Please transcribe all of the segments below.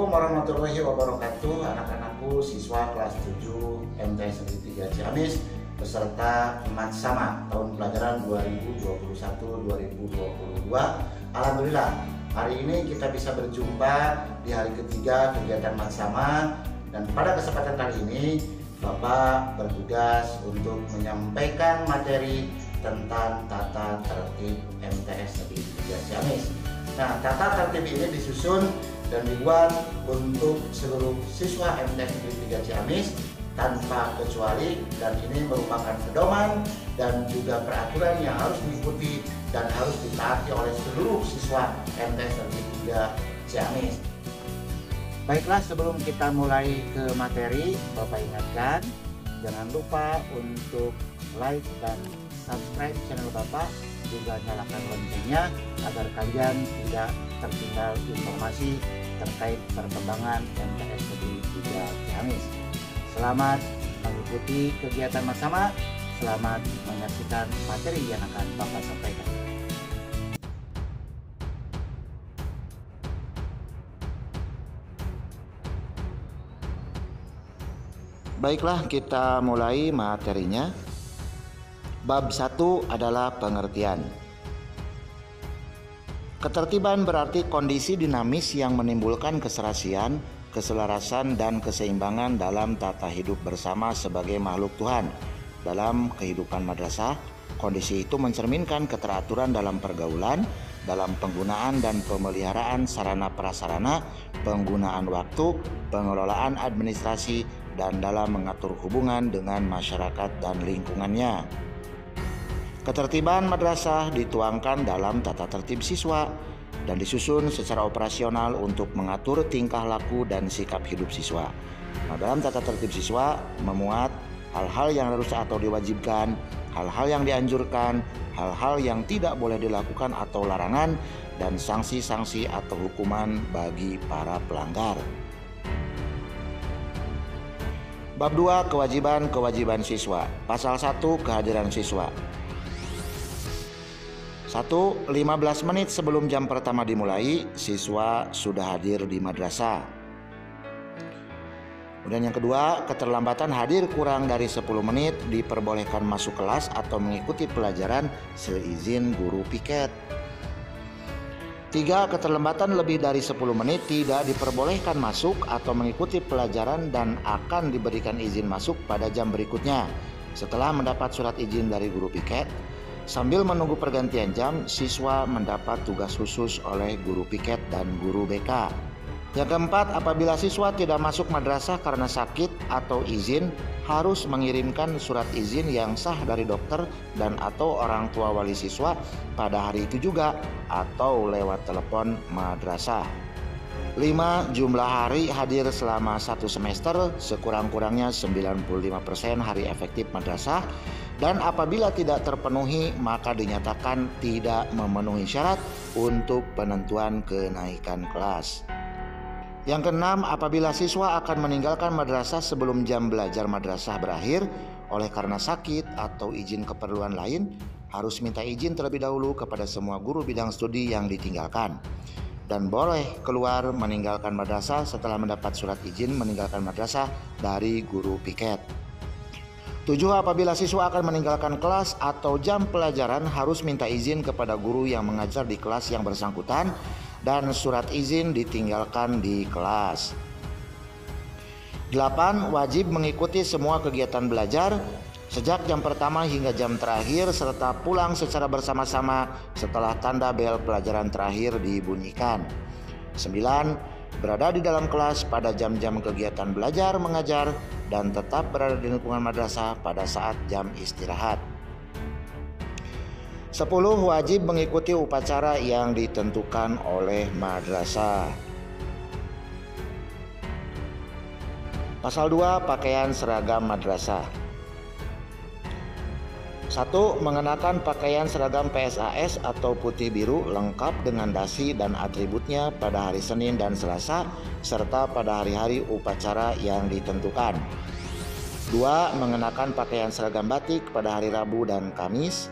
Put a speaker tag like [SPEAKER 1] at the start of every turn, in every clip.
[SPEAKER 1] Assalamualaikum warahmatullahi wabarakatuh. Anak-anakku siswa kelas 7 MTS Negeri 3 Ciamis beserta Matsama tahun pelajaran 2021-2022. Alhamdulillah, hari ini kita bisa berjumpa di hari ketiga kegiatan Matsama, dan pada kesempatan kali ini Bapak bertugas untuk menyampaikan materi tentang tata tertib MTS Negeri 3 Ciamis. Nah, tata tertib ini disusun dan dibuat untuk seluruh siswa MTS Negeri 3 Ciamis tanpa kecuali, dan ini merupakan pedoman dan juga peraturan yang harus diikuti dan harus ditaati oleh seluruh siswa MTS Negeri 3 Ciamis. Baiklah, sebelum kita mulai ke materi, Bapak ingatkan jangan lupa untuk like dan subscribe channel Bapak, juga nyalakan loncengnya agar kalian tidak tertinggal informasi terkait perkembangan MTS Negeri 3 Ciamis. Selamat mengikuti kegiatan bersama, selamat menyaksikan materi yang akan Bapak sampaikan. Baiklah, kita mulai materinya. Bab 1 adalah pengertian. Ketertiban berarti kondisi dinamis yang menimbulkan keserasian, keselarasan, dan keseimbangan dalam tata hidup bersama sebagai makhluk Tuhan. Dalam kehidupan madrasah, kondisi itu mencerminkan keteraturan dalam pergaulan, dalam penggunaan dan pemeliharaan sarana prasarana, penggunaan waktu, pengelolaan administrasi, dan dalam mengatur hubungan dengan masyarakat dan lingkungannya. Ketertiban madrasah dituangkan dalam tata tertib siswa dan disusun secara operasional untuk mengatur tingkah laku dan sikap hidup siswa. Nah, dalam tata tertib siswa memuat hal-hal yang harus atau diwajibkan, hal-hal yang dianjurkan, hal-hal yang tidak boleh dilakukan atau larangan, dan sanksi-sanksi atau hukuman bagi para pelanggar. Bab 2, kewajiban siswa. Pasal 1, kehadiran siswa. 1. 15 menit sebelum jam pertama dimulai, siswa sudah hadir di madrasah. Kemudian yang kedua, keterlambatan hadir kurang dari 10 menit diperbolehkan masuk kelas atau mengikuti pelajaran seizin guru piket. 3. Keterlambatan lebih dari 10 menit tidak diperbolehkan masuk atau mengikuti pelajaran dan akan diberikan izin masuk pada jam berikutnya setelah mendapat surat izin dari guru piket. Sambil menunggu pergantian jam, siswa mendapat tugas khusus oleh guru piket dan guru BK. Yang keempat, apabila siswa tidak masuk madrasah karena sakit atau izin, harus mengirimkan surat izin yang sah dari dokter dan atau orang tua wali siswa pada hari itu juga atau lewat telepon madrasah. 5. Jumlah hari hadir selama 1 semester sekurang-kurangnya 95% hari efektif madrasah, dan apabila tidak terpenuhi maka dinyatakan tidak memenuhi syarat untuk penentuan kenaikan kelas. Yang keenam, apabila siswa akan meninggalkan madrasah sebelum jam belajar madrasah berakhir oleh karena sakit atau izin keperluan lain, harus minta izin terlebih dahulu kepada semua guru bidang studi yang ditinggalkan, dan boleh keluar meninggalkan madrasah setelah mendapat surat izin meninggalkan madrasah dari guru piket. 7. Apabila siswa akan meninggalkan kelas atau jam pelajaran, harus minta izin kepada guru yang mengajar di kelas yang bersangkutan dan surat izin ditinggalkan di kelas. 8. Wajib mengikuti semua kegiatan belajar sejak jam pertama hingga jam terakhir serta pulang secara bersama-sama setelah tanda bel pelajaran terakhir dibunyikan. 9. Berada di dalam kelas pada jam-jam kegiatan belajar mengajar dan tetap berada di lingkungan madrasah pada saat jam istirahat. 10. Wajib mengikuti upacara yang ditentukan oleh madrasah. Pasal 2, pakaian seragam madrasah. 1. Mengenakan pakaian seragam PSAS atau putih biru lengkap dengan dasi dan atributnya pada hari Senin dan Selasa serta pada hari-hari upacara yang ditentukan. 2. Mengenakan pakaian seragam batik pada hari Rabu dan Kamis.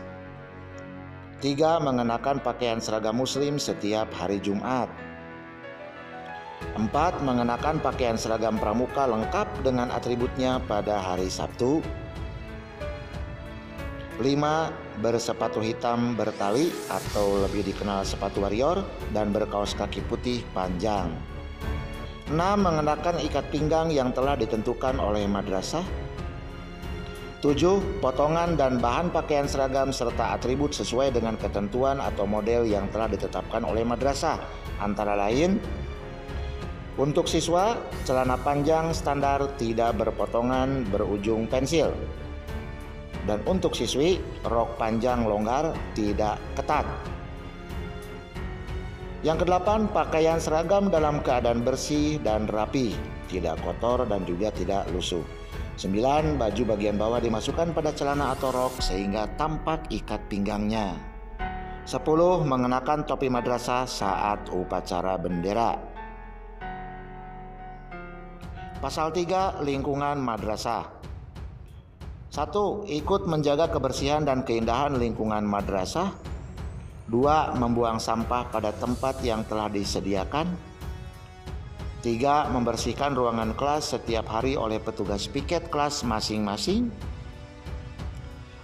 [SPEAKER 1] 3. Mengenakan pakaian seragam muslim setiap hari Jumat. 4. Mengenakan pakaian seragam pramuka lengkap dengan atributnya pada hari Sabtu. 5. Bersepatu hitam bertali atau lebih dikenal sepatu warrior dan berkaos kaki putih panjang. 6. Mengenakan ikat pinggang yang telah ditentukan oleh madrasah. 7. Potongan dan bahan pakaian seragam serta atribut sesuai dengan ketentuan atau model yang telah ditetapkan oleh madrasah, antara lain untuk siswa, celana panjang standar tidak berpotongan berujung pensil. Dan untuk siswi, rok panjang longgar tidak ketat. Yang kedelapan, pakaian seragam dalam keadaan bersih dan rapi, tidak kotor dan juga tidak lusuh. 9. Baju bagian bawah dimasukkan pada celana atau rok sehingga tampak ikat pinggangnya. 10. Mengenakan topi madrasah saat upacara bendera. Pasal 3. Lingkungan madrasah. 1. Ikut menjaga kebersihan dan keindahan lingkungan madrasah. 2. Membuang sampah pada tempat yang telah disediakan. 3. Membersihkan ruangan kelas setiap hari oleh petugas piket kelas masing-masing.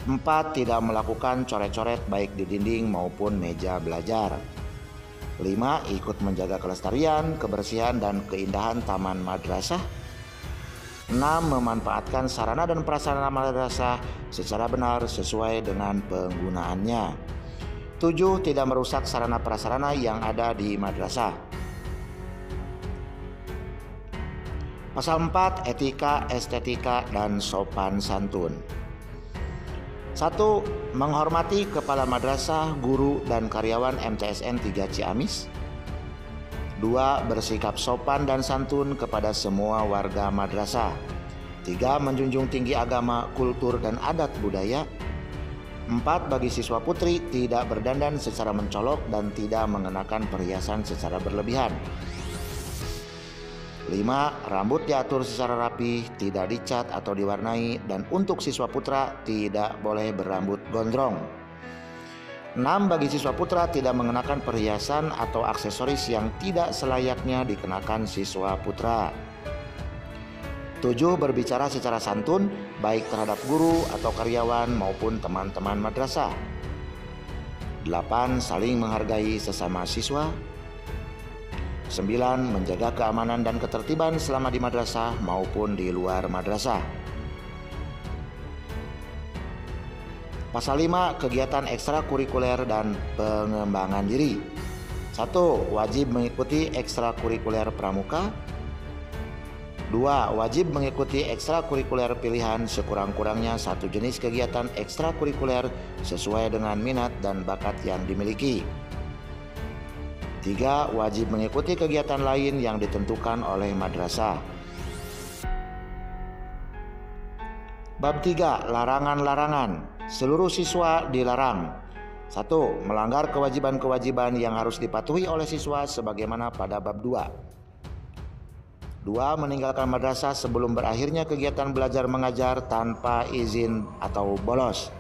[SPEAKER 1] 4. Tidak melakukan coret-coret baik di dinding maupun meja belajar. 5. Ikut menjaga kelestarian, kebersihan, dan keindahan taman madrasah. 6. Memanfaatkan sarana dan prasarana madrasah secara benar sesuai dengan penggunaannya. 7. Tidak merusak sarana prasarana yang ada di madrasah. Pasal 4. Etika, estetika, dan sopan santun. 1. Menghormati kepala madrasah, guru, dan karyawan MTSN 3 Ciamis. 2. Bersikap sopan dan santun kepada semua warga madrasah. 3. Menjunjung tinggi agama, kultur, dan adat budaya. 4. Bagi siswa putri tidak berdandan secara mencolok dan tidak mengenakan perhiasan secara berlebihan. 5. Rambut diatur secara rapi, tidak dicat atau diwarnai, dan untuk siswa putra tidak boleh berambut gondrong. 6. Bagi siswa putra tidak mengenakan perhiasan atau aksesoris yang tidak selayaknya dikenakan siswa putra. 7. Berbicara secara santun baik terhadap guru atau karyawan maupun teman-teman madrasah. 8. Saling menghargai sesama siswa. 9. Menjaga keamanan dan ketertiban selama di madrasah maupun di luar madrasah. Pasal 5. Kegiatan ekstrakurikuler dan pengembangan diri. 1. Wajib mengikuti ekstrakurikuler pramuka. 2. Wajib mengikuti ekstrakurikuler pilihan sekurang-kurangnya satu jenis kegiatan ekstrakurikuler sesuai dengan minat dan bakat yang dimiliki. 3. Wajib mengikuti kegiatan lain yang ditentukan oleh madrasah. Bab 3. Larangan-larangan. Seluruh siswa dilarang. 1. Melanggar kewajiban-kewajiban yang harus dipatuhi oleh siswa sebagaimana pada bab 2. 2. Meninggalkan madrasah sebelum berakhirnya kegiatan belajar mengajar tanpa izin atau bolos.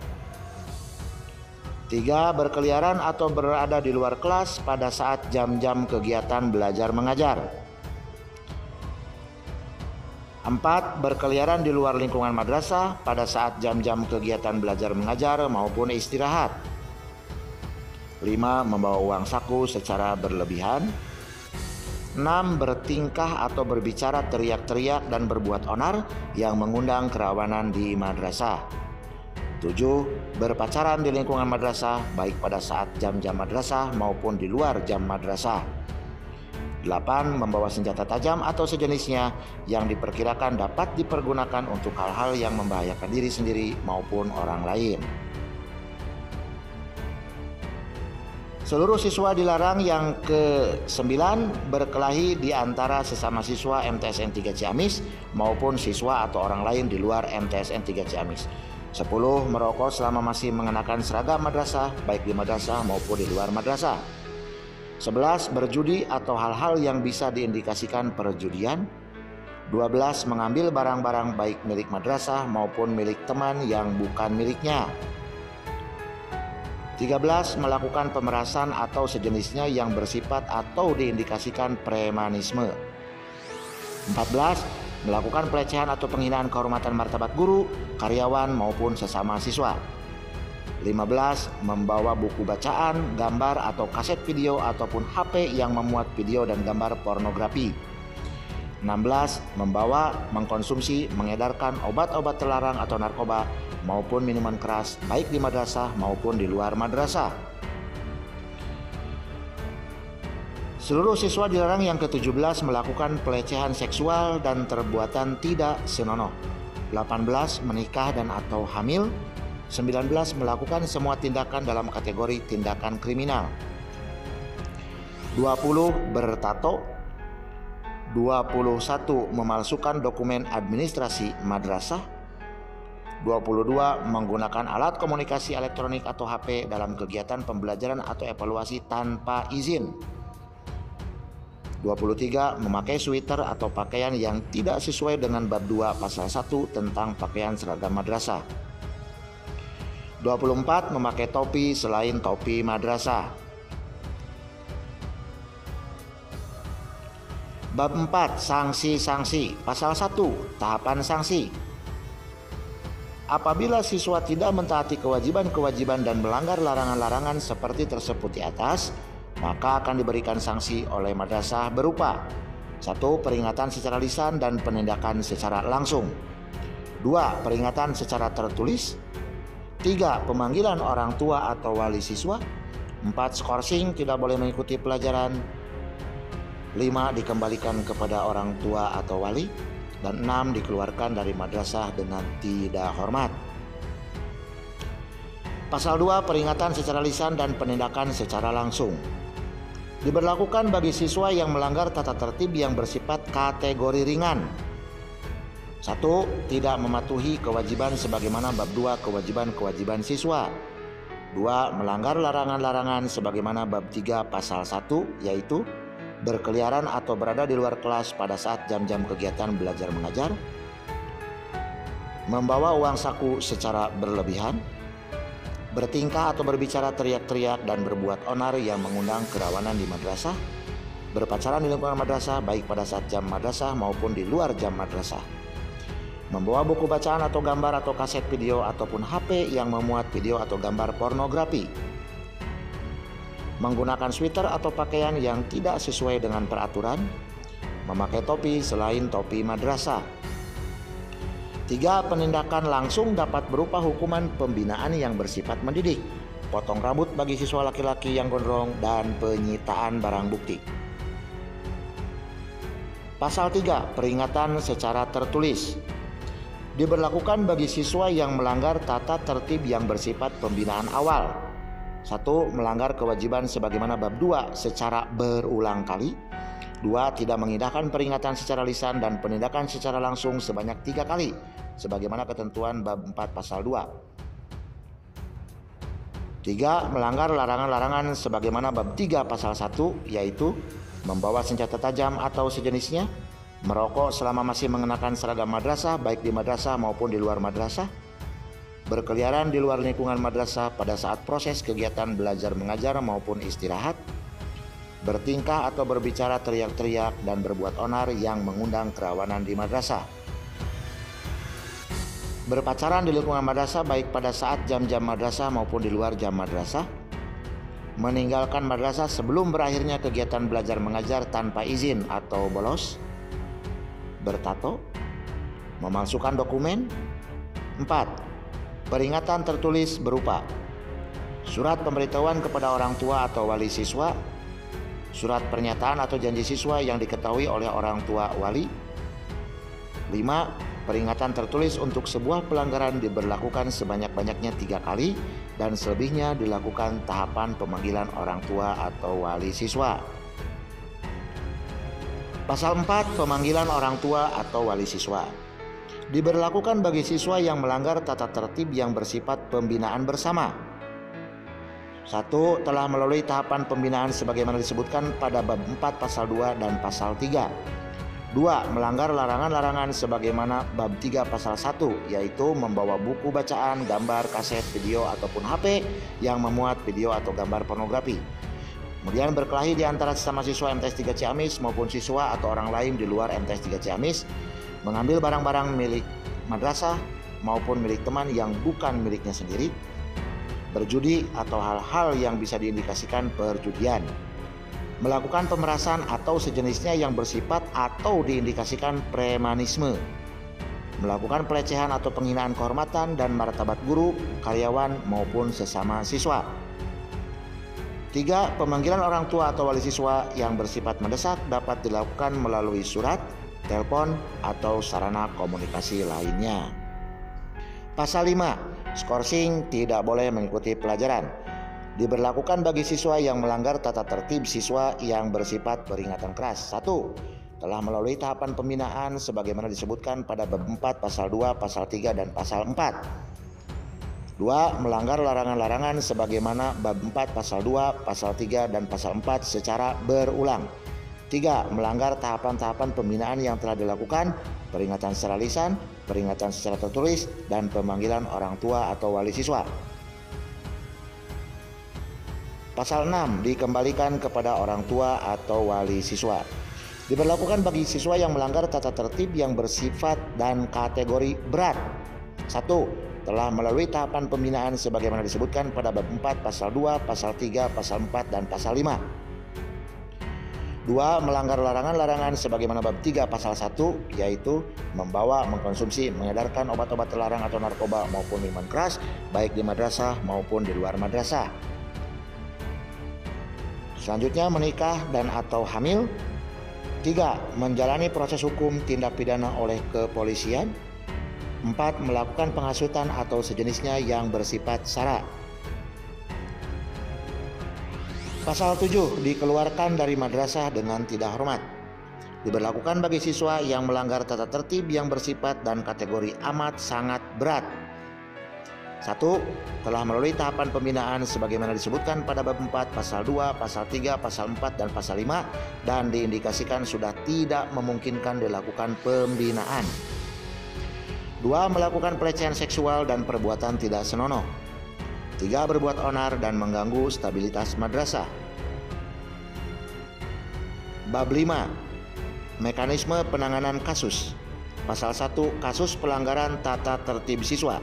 [SPEAKER 1] 3. Berkeliaran atau berada di luar kelas pada saat jam-jam kegiatan belajar mengajar. 4. Berkeliaran di luar lingkungan madrasah pada saat jam-jam kegiatan belajar mengajar maupun istirahat. 5. Membawa uang saku secara berlebihan. 6. Bertingkah atau berbicara teriak-teriak dan berbuat onar yang mengundang kerawanan di madrasah. 7. Berpacaran di lingkungan madrasah baik pada saat jam-jam madrasah maupun di luar jam madrasah. 8. Membawa senjata tajam atau sejenisnya yang diperkirakan dapat dipergunakan untuk hal-hal yang membahayakan diri sendiri maupun orang lain. Seluruh siswa dilarang. Yang ke-9, berkelahi di antara sesama siswa MTSN 3 Ciamis maupun siswa atau orang lain di luar MTSN 3 Ciamis. 10. Merokok selama masih mengenakan seragam madrasah baik di madrasah maupun di luar madrasah. 11. Berjudi atau hal-hal yang bisa diindikasikan perjudian. 12. Mengambil barang-barang baik milik madrasah maupun milik teman yang bukan miliknya. 13. Melakukan pemerasan atau sejenisnya yang bersifat atau diindikasikan premanisme. 14. Melakukan pelecehan atau penghinaan kehormatan martabat guru, karyawan maupun sesama siswa. 15. Membawa buku bacaan, gambar atau kaset video ataupun HP yang memuat video dan gambar pornografi. 16. Membawa, mengkonsumsi, mengedarkan obat-obat terlarang atau narkoba maupun minuman keras baik di madrasah maupun di luar madrasah. Seluruh siswa dilarang yang ke-17 melakukan pelecehan seksual dan perbuatan tidak senonoh. 18. Menikah dan atau hamil. 19. Melakukan semua tindakan dalam kategori tindakan kriminal. 20. Bertato. 21. Memalsukan dokumen administrasi madrasah. 22. Menggunakan alat komunikasi elektronik atau HP dalam kegiatan pembelajaran atau evaluasi tanpa izin. 23. Memakai sweater atau pakaian yang tidak sesuai dengan bab 2 pasal 1 tentang pakaian seragam madrasah. 24. Memakai topi selain topi madrasah. Bab 4. Sanksi-sanksi. Pasal 1. Tahapan sanksi. Apabila siswa tidak mentaati kewajiban-kewajiban dan melanggar larangan-larangan seperti tersebut di atas, maka akan diberikan sanksi oleh madrasah berupa 1. Peringatan secara lisan dan penindakan secara langsung. 2. Peringatan secara tertulis. 3. Pemanggilan orang tua atau wali siswa. 4. Skorsing, tidak boleh mengikuti pelajaran. 5. Dikembalikan kepada orang tua atau wali. Dan 6. Dikeluarkan dari madrasah dengan tidak hormat. Pasal 2. Peringatan secara lisan dan penindakan secara langsung. Diberlakukan bagi siswa yang melanggar tata tertib yang bersifat kategori ringan. 1. Tidak mematuhi kewajiban sebagaimana bab 2 kewajiban-kewajiban siswa. 2. Melanggar larangan-larangan sebagaimana bab 3 pasal 1, yaitu berkeliaran atau berada di luar kelas pada saat jam-jam kegiatan belajar mengajar. Membawa uang saku secara berlebihan. Bertingkah atau berbicara teriak-teriak dan berbuat onar yang mengundang kerawanan di madrasah. Berpacaran di lingkungan madrasah baik pada saat jam madrasah maupun di luar jam madrasah. Membawa buku bacaan atau gambar atau kaset video ataupun HP yang memuat video atau gambar pornografi. Menggunakan sweater atau pakaian yang tidak sesuai dengan peraturan. Memakai topi selain topi madrasah. 3. Penindakan langsung dapat berupa hukuman pembinaan yang bersifat mendidik, potong rambut bagi siswa laki-laki yang gondrong, dan penyitaan barang bukti. Pasal 3. Peringatan secara tertulis. Diberlakukan bagi siswa yang melanggar tata tertib yang bersifat pembinaan awal. 1. Melanggar kewajiban sebagaimana bab 2 secara berulang kali. 2. Tidak mengindahkan peringatan secara lisan dan penindakan secara langsung sebanyak 3 kali sebagaimana ketentuan bab 4 pasal 2. 3. Melanggar larangan-larangan sebagaimana bab 3 pasal 1, yaitu membawa senjata tajam atau sejenisnya, merokok selama masih mengenakan seragam madrasah baik di madrasah maupun di luar madrasah, berkeliaran di luar lingkungan madrasah pada saat proses kegiatan belajar mengajar maupun istirahat, bertingkah atau berbicara teriak-teriak dan berbuat onar yang mengundang kerawanan di madrasah. Berpacaran di lingkungan madrasah baik pada saat jam-jam madrasah maupun di luar jam madrasah. Meninggalkan madrasah sebelum berakhirnya kegiatan belajar mengajar tanpa izin atau bolos. Bertato. Memalsukan dokumen. 4. Peringatan tertulis berupa surat pemberitahuan kepada orang tua atau wali siswa, surat pernyataan atau janji siswa yang diketahui oleh orang tua wali. 5. Peringatan tertulis untuk sebuah pelanggaran diberlakukan sebanyak-banyaknya 3 kali dan selebihnya dilakukan tahapan pemanggilan orang tua atau wali siswa. Pasal 4. Pemanggilan orang tua atau wali siswa. Diberlakukan bagi siswa yang melanggar tata tertib yang bersifat pembinaan bersama. 1. Telah melalui tahapan pembinaan sebagaimana disebutkan pada bab 4 pasal 2 dan pasal 3. 2. Melanggar larangan-larangan sebagaimana bab 3 pasal 1, yaitu membawa buku bacaan, gambar, kaset, video ataupun HP yang memuat video atau gambar pornografi. Kemudian berkelahi di antara sesama siswa MTS 3 Ciamis maupun siswa atau orang lain di luar MTS 3 Ciamis, mengambil barang-barang milik madrasah maupun milik teman yang bukan miliknya sendiri, berjudi atau hal-hal yang bisa diindikasikan perjudian, melakukan pemerasan atau sejenisnya yang bersifat atau diindikasikan premanisme, melakukan pelecehan atau penghinaan kehormatan dan martabat guru, karyawan maupun sesama siswa. 3. Pemanggilan orang tua atau wali siswa yang bersifat mendesak dapat dilakukan melalui surat, telepon, atau sarana komunikasi lainnya. Pasal 5. Skorsing tidak boleh mengikuti pelajaran. Diberlakukan bagi siswa yang melanggar tata tertib siswa yang bersifat peringatan keras. 1. Telah melalui tahapan pembinaan sebagaimana disebutkan pada bab 4 pasal 2, pasal 3, dan pasal 4. 2. Melanggar larangan-larangan sebagaimana bab 4 pasal 2, pasal 3, dan pasal 4 secara berulang. 3. Melanggar tahapan-tahapan pembinaan yang telah dilakukan, peringatan secara lisan, peringatan secara tertulis, dan pemanggilan orang tua atau wali siswa. Pasal 6. Dikembalikan kepada orang tua atau wali siswa. Diberlakukan bagi siswa yang melanggar tata tertib yang bersifat dan kategori berat. 1. Telah melalui tahapan pembinaan sebagaimana disebutkan pada bab 4 pasal 2, pasal 3, pasal 4, dan pasal 5. 2. Melanggar larangan-larangan sebagaimana bab 3 pasal 1, yaitu membawa, mengkonsumsi, mengedarkan obat-obat terlarang atau narkoba maupun minuman keras, baik di madrasah maupun di luar madrasah. Selanjutnya, menikah dan atau hamil. 3. Menjalani proses hukum tindak pidana oleh kepolisian. 4. Melakukan penghasutan atau sejenisnya yang bersifat sara. Pasal 7. Dikeluarkan dari madrasah dengan tidak hormat. Diberlakukan bagi siswa yang melanggar tata tertib yang bersifat dan kategori amat sangat berat. 1. Telah melalui tahapan pembinaan sebagaimana disebutkan pada bab 4 pasal 2, pasal 3, pasal 4, dan pasal 5, dan diindikasikan sudah tidak memungkinkan dilakukan pembinaan. 2. Melakukan pelecehan seksual dan perbuatan tidak senonoh. 3. Berbuat onar dan mengganggu stabilitas madrasah. Bab 5. Mekanisme penanganan kasus. Pasal 1. Kasus pelanggaran tata tertib siswa.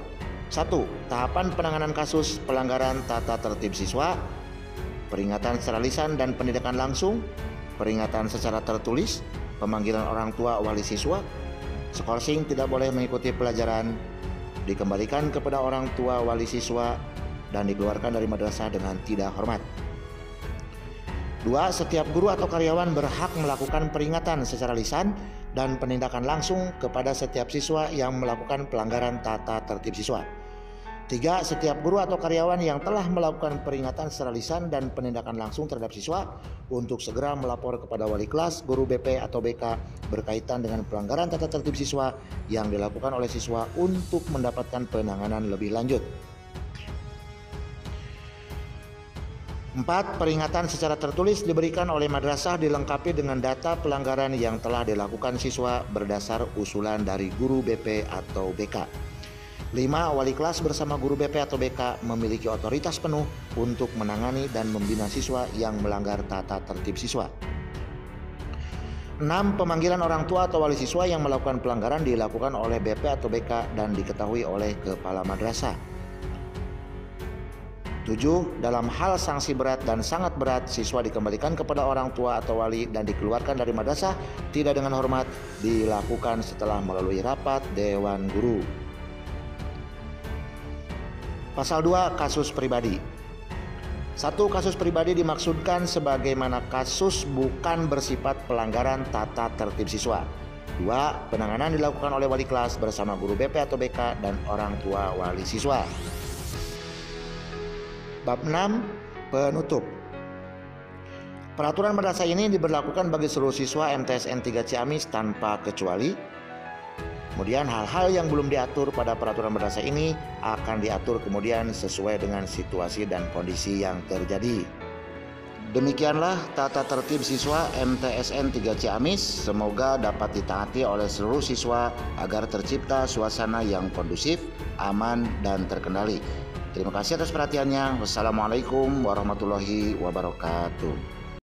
[SPEAKER 1] 1. Tahapan penanganan kasus pelanggaran tata tertib siswa. Peringatan secara lisan dan penindakan langsung. Peringatan secara tertulis. Pemanggilan orang tua wali siswa. Skorsing tidak boleh mengikuti pelajaran, dikembalikan kepada orang tua wali siswa, dan dikeluarkan dari madrasah dengan tidak hormat. 2. Setiap guru atau karyawan berhak melakukan peringatan secara lisan dan penindakan langsung kepada setiap siswa yang melakukan pelanggaran tata tertib siswa. 3. Setiap guru atau karyawan yang telah melakukan peringatan secara lisan dan penindakan langsung terhadap siswa untuk segera melapor kepada wali kelas, guru BP atau BK berkaitan dengan pelanggaran tata tertib siswa yang dilakukan oleh siswa untuk mendapatkan penanganan lebih lanjut. 4. Peringatan secara tertulis diberikan oleh madrasah dilengkapi dengan data pelanggaran yang telah dilakukan siswa berdasar usulan dari guru BP atau BK. 5. Wali kelas bersama guru BP atau BK memiliki otoritas penuh untuk menangani dan membina siswa yang melanggar tata tertib siswa. 6. Pemanggilan orang tua atau wali siswa yang melakukan pelanggaran dilakukan oleh BP atau BK dan diketahui oleh kepala madrasah. 7. Dalam hal sanksi berat dan sangat berat, siswa dikembalikan kepada orang tua atau wali dan dikeluarkan dari madrasah tidak dengan hormat, dilakukan setelah melalui rapat Dewan Guru. Pasal 2. Kasus pribadi. 1. Kasus pribadi dimaksudkan sebagaimana kasus bukan bersifat pelanggaran tata tertib siswa. 2. Penanganan dilakukan oleh wali kelas bersama guru BP atau BK dan orang tua wali siswa. Bab 6. Penutup. Peraturan madrasah ini diberlakukan bagi seluruh siswa MTSN 3 Ciamis tanpa kecuali. Kemudian hal-hal yang belum diatur pada peraturan madrasah ini akan diatur kemudian sesuai dengan situasi dan kondisi yang terjadi. Demikianlah tata tertib siswa MTSN 3 Ciamis. Semoga dapat ditaati oleh seluruh siswa agar tercipta suasana yang kondusif, aman, dan terkendali. Terima kasih atas perhatiannya. Wassalamualaikum warahmatullahi wabarakatuh.